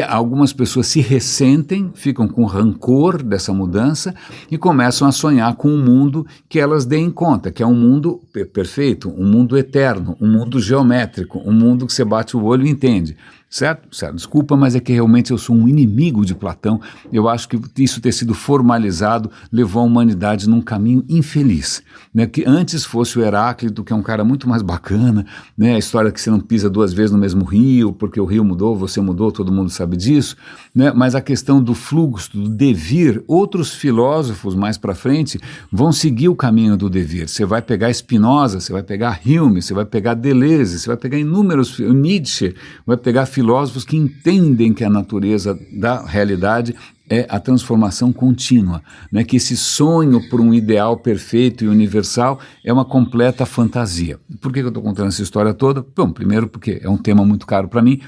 algumas pessoas se ressentem, ficam com rancor dessa mudança e começam a sonhar com um mundo que elas deem conta, que é um mundo perfeito, um mundo eterno, um mundo geométrico, um mundo que você bate o olho e entende. Certo? Certo? Desculpa, mas é que realmente eu sou um inimigo de Platão. Eu acho que isso ter sido formalizado levou a humanidade num caminho infeliz, né? Que antes fosse o Heráclito, que é um cara muito mais bacana, né? A história que você não pisa 2 vezes no mesmo rio, porque o rio mudou, você mudou, todo mundo sabe disso, né? Mas a questão do fluxo, do devir, outros filósofos mais para frente vão seguir o caminho do devir. Você vai pegar Spinoza, você vai pegar Hume, você vai pegar Deleuze, você vai pegar inúmeros, Nietzsche, vai pegar filósofos que entendem que a natureza da realidade é a transformação contínua, né? Que esse sonho por um ideal perfeito e universal é uma completa fantasia. Por que eu estou contando essa história toda? Bom, primeiro porque é um tema muito caro para mim,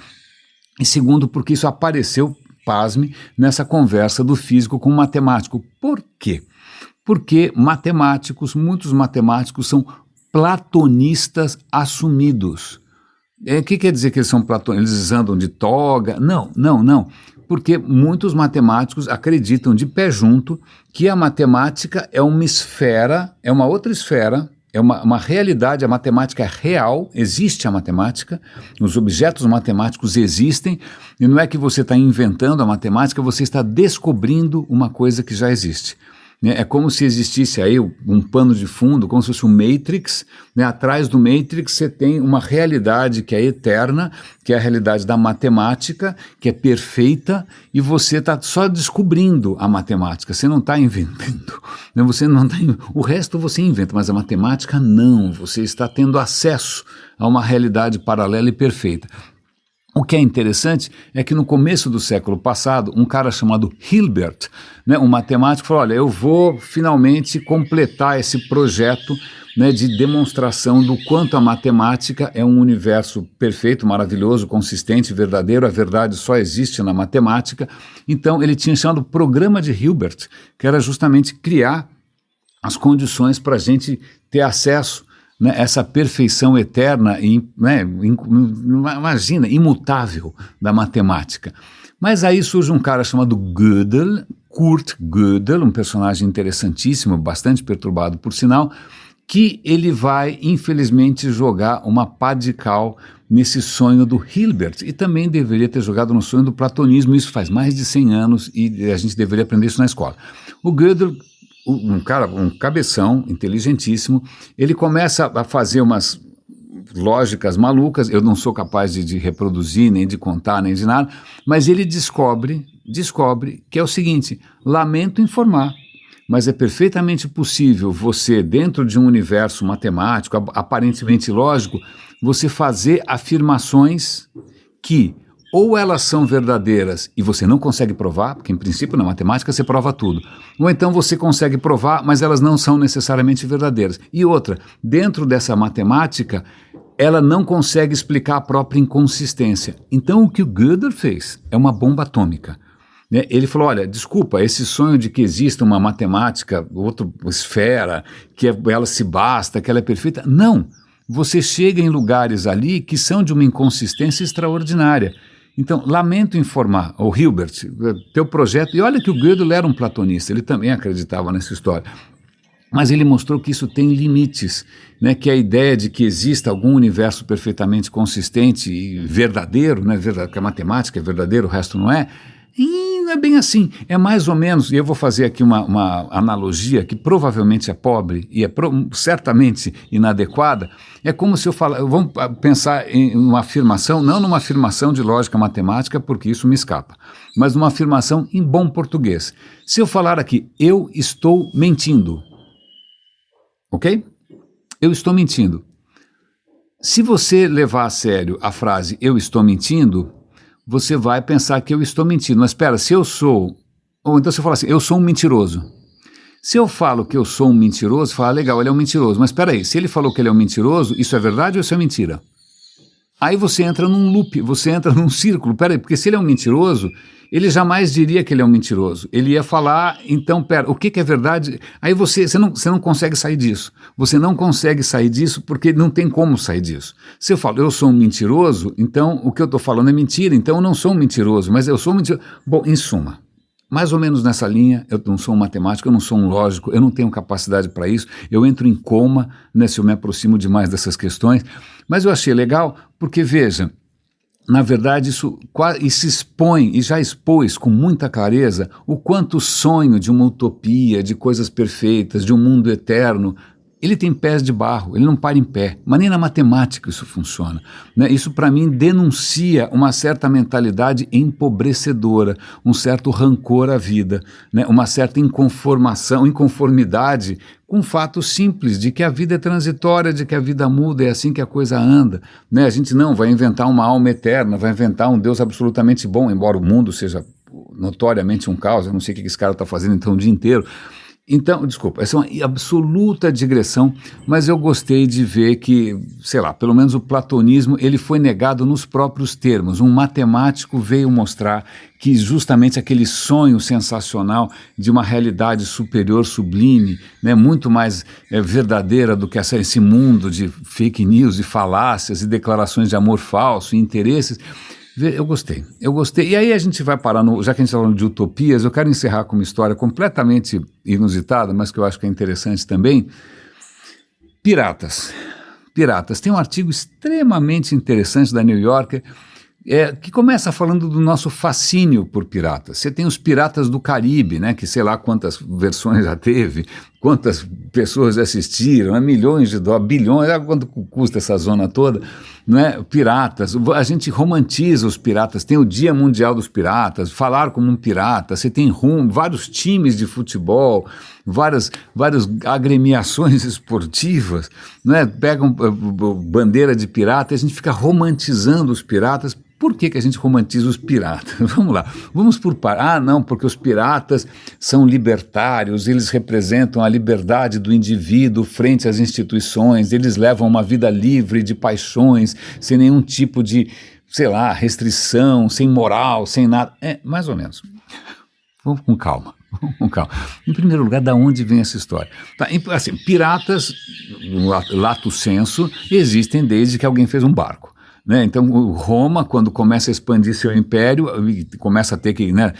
e segundo porque isso apareceu, pasme, nessa conversa do físico com o matemático. Por quê? Porque muitos matemáticos são platonistas assumidos. O que quer dizer que eles são platonistas? Eles andam de toga? Não. porque muitos matemáticos acreditam de pé junto que a matemática é uma esfera, é uma outra esfera, é uma realidade, a matemática é real, existe a matemática, os objetos matemáticos existem, e não é que você está inventando a matemática, você está descobrindo uma coisa que já existe. É como se existisse aí um pano de fundo, como se fosse um Matrix, né? Atrás do Matrix você tem uma realidade que é eterna, que é a realidade da matemática, que é perfeita, e você está só descobrindo a matemática, você não está inventando, né? Você não tá, o resto você inventa, mas a matemática não, você está tendo acesso a uma realidade paralela e perfeita. O que é interessante é que no começo do século passado, um cara chamado Hilbert, né, um matemático, falou, olha, eu vou finalmente completar esse projeto, né, de demonstração do quanto a matemática é um universo perfeito, maravilhoso, consistente, verdadeiro, a verdade só existe na matemática. Então ele tinha chamado Programa de Hilbert, que era justamente criar as condições para a gente ter acesso, né, essa perfeição eterna, né, imagina, imutável da matemática. Mas aí surge um cara chamado Gödel, Kurt Gödel, um personagem interessantíssimo, bastante perturbado por sinal, que ele vai, infelizmente, jogar uma pá de cal nesse sonho do Hilbert, e também deveria ter jogado no sonho do platonismo, isso faz mais de 100 anos, e a gente deveria aprender isso na escola. O Gödel, um cara, um cabeção, inteligentíssimo, ele começa a fazer umas lógicas malucas, eu não sou capaz de reproduzir, nem de contar, nem de nada, mas ele descobre que é o seguinte, lamento informar, mas é perfeitamente possível você, dentro de um universo matemático, aparentemente lógico, você fazer afirmações que ou elas são verdadeiras e você não consegue provar, porque em princípio na matemática você prova tudo, ou então você consegue provar, mas elas não são necessariamente verdadeiras. E outra, dentro dessa matemática, ela não consegue explicar a própria inconsistência. Então o que o Gödel fez é uma bomba atômica. Né? Ele falou, olha, desculpa, esse sonho de que exista uma matemática, outra esfera, que ela se basta, que ela é perfeita, não. Você chega em lugares ali que são de uma inconsistência extraordinária. Então, lamento informar, o Hilbert, teu projeto, e olha que o Gödel era um platonista, ele também acreditava nessa história, mas ele mostrou que isso tem limites, né, que a ideia de que exista algum universo perfeitamente consistente e verdadeiro, né, que a matemática é verdadeira, o resto não é, e não é bem assim, é mais ou menos, e eu vou fazer aqui uma analogia que provavelmente é pobre e é certamente inadequada, é como se eu falar, vamos pensar em uma afirmação, não numa afirmação de lógica matemática, porque isso me escapa, mas numa afirmação em bom português. Se eu falar aqui, eu estou mentindo, ok? Eu estou mentindo. Se você levar a sério a frase eu estou mentindo, você vai pensar que eu estou mentindo. Mas espera, se eu sou... Ou então você fala assim, eu sou um mentiroso. Se eu falo que eu sou um mentiroso, fala, legal, ele é um mentiroso. Mas espera aí, se ele falou que ele é um mentiroso, isso é verdade ou isso é mentira? Aí você entra num loop, você entra num círculo. Espera aí, porque se ele é um mentiroso, ele jamais diria que ele é um mentiroso. Ele ia falar, então, pera, o que é verdade? Aí você não consegue sair disso. Você não consegue sair disso porque não tem como sair disso. Se eu falo, eu sou um mentiroso, então o que eu estou falando é mentira, então eu não sou um mentiroso, mas eu sou um mentiroso. Bom, em suma, mais ou menos nessa linha, eu não sou um matemático, eu não sou um lógico, eu não tenho capacidade para isso, eu entro em coma, né, se eu me aproximo demais dessas questões, mas eu achei legal porque, veja, na verdade isso se expõe e já expôs com muita clareza o quanto o sonho de uma utopia, de coisas perfeitas, de um mundo eterno, ele tem pés de barro, ele não para em pé, mas nem na matemática isso funciona, né? Isso para mim denuncia uma certa mentalidade empobrecedora, um certo rancor à vida, né? Uma certa inconformidade com o fato simples de que a vida é transitória, de que a vida muda, é assim que a coisa anda, né? A gente não vai inventar uma alma eterna, vai inventar um Deus absolutamente bom, embora o mundo seja notoriamente um caos, eu não sei o que esse cara está fazendo então o dia inteiro. Então, desculpa, essa é uma absoluta digressão, mas eu gostei de ver que, sei lá, pelo menos o platonismo, ele foi negado nos próprios termos. Um matemático veio mostrar que justamente aquele sonho sensacional de uma realidade superior, sublime, né, muito mais verdadeira do que esse mundo de fake news e falácias e declarações de amor falso e interesses, Eu gostei. E aí a gente vai parar, já que a gente está falando de utopias, eu quero encerrar com uma história completamente inusitada, mas que eu acho que é interessante também. Piratas. Piratas. Tem um artigo extremamente interessante da New Yorker, que começa falando do nosso fascínio por piratas. Você tem os Piratas do Caribe, né, que sei lá quantas versões já teve, quantas pessoas assistiram, né, milhões de dólares, bilhões, sabe quanto custa essa zona toda? Né? Piratas, a gente romantiza os piratas, tem o Dia Mundial dos Piratas, falar como um pirata, você tem vários times de futebol, várias agremiações esportivas, né? Pegam bandeira de pirata e a gente fica romantizando os piratas. Por que a gente romantiza os piratas? Vamos lá, vamos por par. Não, porque os piratas são libertários, eles representam a liberdade do indivíduo frente às instituições, eles levam uma vida livre de paixões, sem nenhum tipo de, sei lá, restrição, sem moral, sem nada. Mais ou menos. Vamos com calma. Com calma. Em primeiro lugar, da onde vem essa história? Tá, assim, piratas, no lato sensu, existem desde que alguém fez um barco. Né? Então, Roma, quando começa a expandir seu império, começa a ter que, né,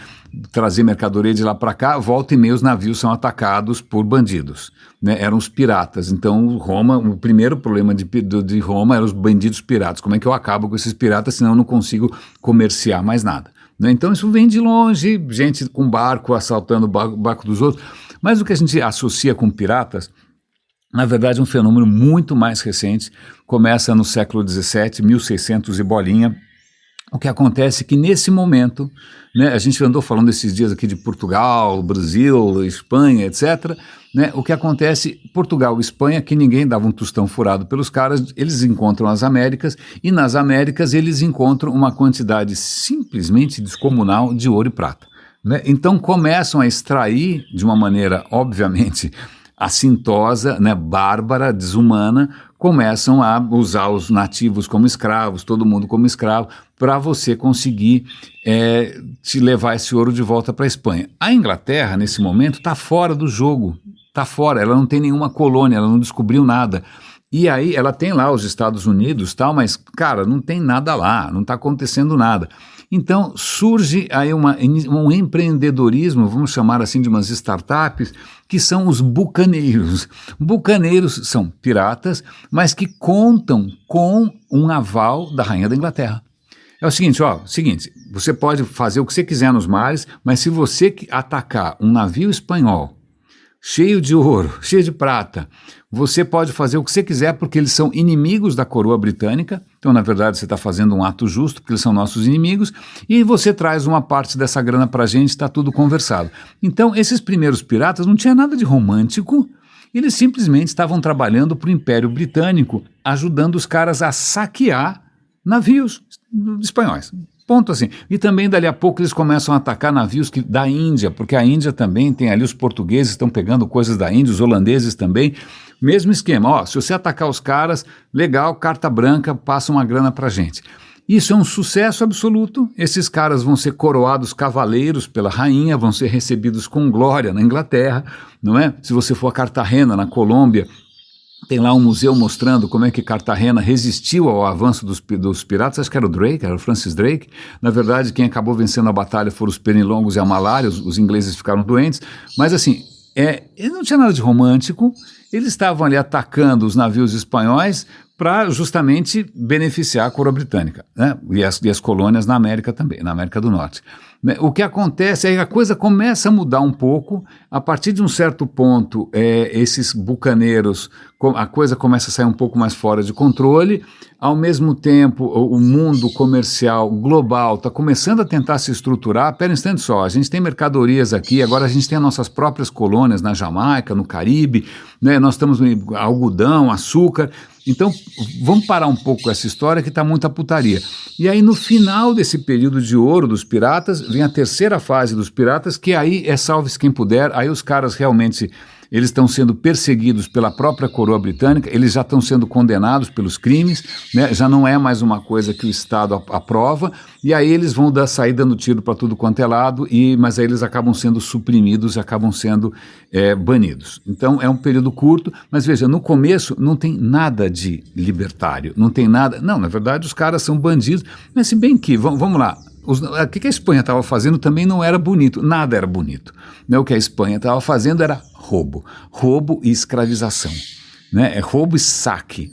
trazer mercadoria de lá para cá, volta e meia os navios são atacados por bandidos, né? Eram os piratas. Então, Roma, o primeiro problema de Roma eram os bandidos piratas. Como é que eu acabo com esses piratas, senão eu não consigo comerciar mais nada? Né? Então, isso vem de longe, gente com barco assaltando o barco dos outros. Mas o que a gente associa com piratas, na verdade, é um fenômeno muito mais recente, começa no século XVII, 1600 e bolinha. O que acontece é que nesse momento, né, a gente andou falando esses dias aqui de Portugal, Brasil, Espanha, etc., né, o que acontece, Portugal e Espanha, que ninguém dava um tostão furado pelos caras, eles encontram as Américas, e nas Américas eles encontram uma quantidade simplesmente descomunal de ouro e prata. Né? Então começam a extrair, de uma maneira, obviamente, assintosa, né, bárbara, desumana, começam a usar os nativos como escravos, todo mundo como escravo, para você conseguir te levar esse ouro de volta para a Espanha. A Inglaterra, nesse momento, está fora do jogo, está fora, ela não tem nenhuma colônia, ela não descobriu nada. E aí ela tem lá os Estados Unidos, tal, mas, cara, não tem nada lá, não está acontecendo nada. Então surge aí um empreendedorismo, vamos chamar assim de umas startups, que são os bucaneiros. Bucaneiros são piratas, mas que contam com um aval da Rainha da Inglaterra. É o seguinte, você pode fazer o que você quiser nos mares, mas se você atacar um navio espanhol cheio de ouro, cheio de prata, você pode fazer o que você quiser porque eles são inimigos da coroa britânica, então na verdade você está fazendo um ato justo porque eles são nossos inimigos, e você traz uma parte dessa grana para a gente, está tudo conversado. Então esses primeiros piratas não tinha nada de romântico, eles simplesmente estavam trabalhando para o Império Britânico, ajudando os caras a saquear navios espanhóis. Ponto assim. E também dali a pouco eles começam a atacar navios da Índia, porque a Índia também tem ali, os portugueses estão pegando coisas da Índia, os holandeses também. Mesmo esquema, se você atacar os caras, legal, carta branca, passa uma grana pra gente. Isso é um sucesso absoluto, esses caras vão ser coroados cavaleiros pela rainha, vão ser recebidos com glória na Inglaterra, não é? Se você for a Cartagena, na Colômbia, tem lá um museu mostrando como é que Cartagena resistiu ao avanço dos piratas, acho que era o Drake, era o Francis Drake. Na verdade, quem acabou vencendo a batalha foram os pernilongos e a malária, os ingleses ficaram doentes. Mas assim, ele não tinha nada de romântico, eles estavam ali atacando os navios espanhóis para justamente beneficiar a coroa britânica, né? E as colônias na América também, na América do Norte. O que acontece é que a coisa começa a mudar um pouco, a partir de um certo ponto, esses bucaneiros, a coisa começa a sair um pouco mais fora de controle, ao mesmo tempo o mundo comercial global está começando a tentar se estruturar. Pera um instante só, a gente tem mercadorias aqui, agora a gente tem as nossas próprias colônias na Jamaica, no Caribe, né? Nós estamos em algodão, açúcar. Então, vamos parar um pouco com essa história que está muita putaria. E aí, no final desse período de ouro dos piratas, vem a terceira fase dos piratas, que aí é salve-se quem puder, aí os caras realmente eles estão sendo perseguidos pela própria coroa britânica, eles já estão sendo condenados pelos crimes, né? Já não é mais uma coisa que o Estado aprova, e aí eles vão sair dando tiro para tudo quanto é lado, mas aí eles acabam sendo suprimidos, acabam sendo banidos. Então é um período curto, mas veja, no começo não tem nada de libertário, não tem nada, não, na verdade os caras são bandidos, mas se bem que, vamos lá, o que a Espanha estava fazendo também não era bonito, nada era bonito, né? O que a Espanha estava fazendo era roubo e escravização. Né? É roubo e saque.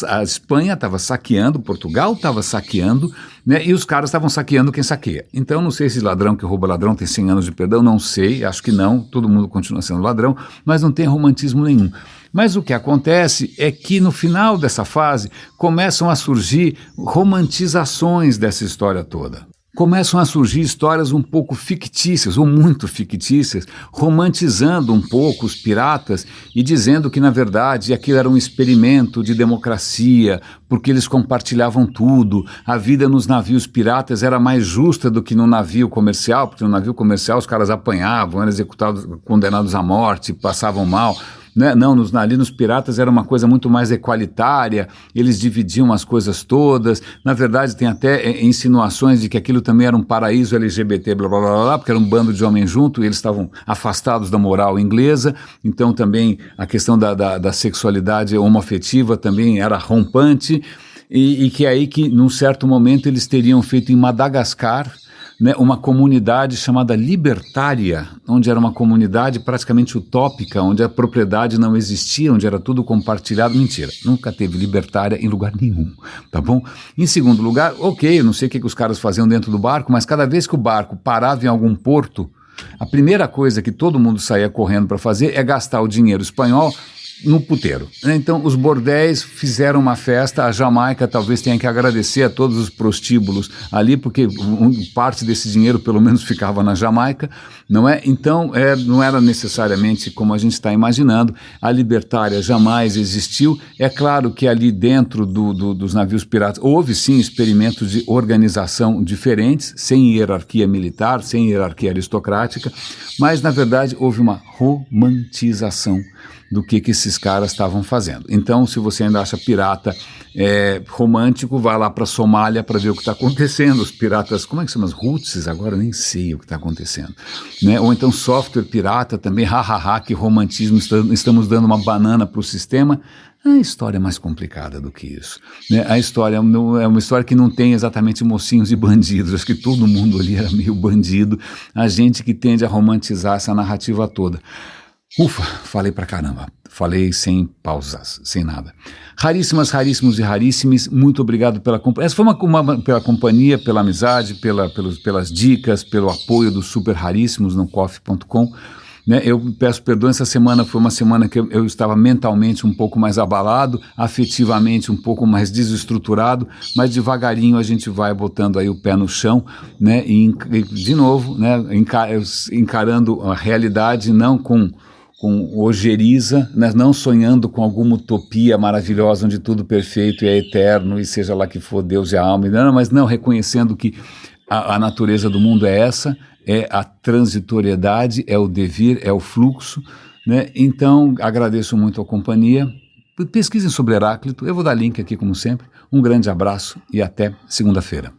A Espanha estava saqueando, Portugal estava saqueando, né? E os caras estavam saqueando quem saqueia. Então, não sei se ladrão que rouba ladrão tem 100 anos de perdão, não sei, acho que não, todo mundo continua sendo ladrão, mas não tem romantismo nenhum. Mas o que acontece é que no final dessa fase começam a surgir romantizações dessa história toda. Começam a surgir histórias um pouco fictícias, ou muito fictícias, romantizando um pouco os piratas e dizendo que, na verdade, aquilo era um experimento de democracia, porque eles compartilhavam tudo, a vida nos navios piratas era mais justa do que no navio comercial, porque no navio comercial os caras apanhavam, eram executados, condenados à morte, passavam mal. Né? Não, ali nos piratas era uma coisa muito mais equalitária, eles dividiam as coisas todas, na verdade tem até insinuações de que aquilo também era um paraíso LGBT, blá blá blá blá, porque era um bando de homens junto e eles estavam afastados da moral inglesa, então também a questão da sexualidade homoafetiva também era rompante, e que aí que num certo momento eles teriam feito em Madagascar, né, uma comunidade chamada Libertária, onde era uma comunidade praticamente utópica, onde a propriedade não existia, onde era tudo compartilhado. Mentira, nunca teve libertária em lugar nenhum, tá bom? Em segundo lugar, ok, eu não sei o que os caras faziam dentro do barco, mas cada vez que o barco parava em algum porto, a primeira coisa que todo mundo saía correndo para fazer é gastar o dinheiro espanhol no puteiro. Então os bordéis fizeram uma festa, a Jamaica talvez tenha que agradecer a todos os prostíbulos ali, porque parte desse dinheiro pelo menos ficava na Jamaica, não é? Então não era necessariamente como a gente está imaginando, a libertária jamais existiu. É claro que ali dentro dos navios piratas houve sim experimentos de organização diferentes, sem hierarquia militar, sem hierarquia aristocrática, mas na verdade houve uma romantização do que esses caras estavam fazendo. Então, se você ainda acha pirata romântico, vai lá para a Somália para ver o que está acontecendo. Os piratas, como é que são as Houthis? Agora nem sei o que está acontecendo. Né? Ou então software pirata também, que romantismo, estamos dando uma banana para o sistema. A história é mais complicada do que isso. Né? A história é uma história que não tem exatamente mocinhos e bandidos. Acho que todo mundo ali era meio bandido. A gente que tende a romantizar essa narrativa toda. Ufa, falei pra caramba, falei sem pausas, sem nada. Raríssimas, raríssimos e raríssimos, muito obrigado pela companhia. Essa foi pela companhia, pela amizade, pelas dicas, pelo apoio dos super raríssimos no coffee.com. Né? Eu peço perdão, essa semana foi uma semana que eu estava mentalmente um pouco mais abalado, afetivamente um pouco mais desestruturado, mas devagarinho a gente vai botando aí o pé no chão, né? E de novo, né? Encarando a realidade não com ojeriza, né? Não sonhando com alguma utopia maravilhosa onde tudo perfeito e é eterno e seja lá que for Deus e a alma, não, mas não, reconhecendo que a natureza do mundo é essa, é a transitoriedade, é o devir, é o fluxo, né? Então agradeço muito a companhia, pesquisem sobre Heráclito, eu vou dar link aqui como sempre, um grande abraço e até segunda-feira.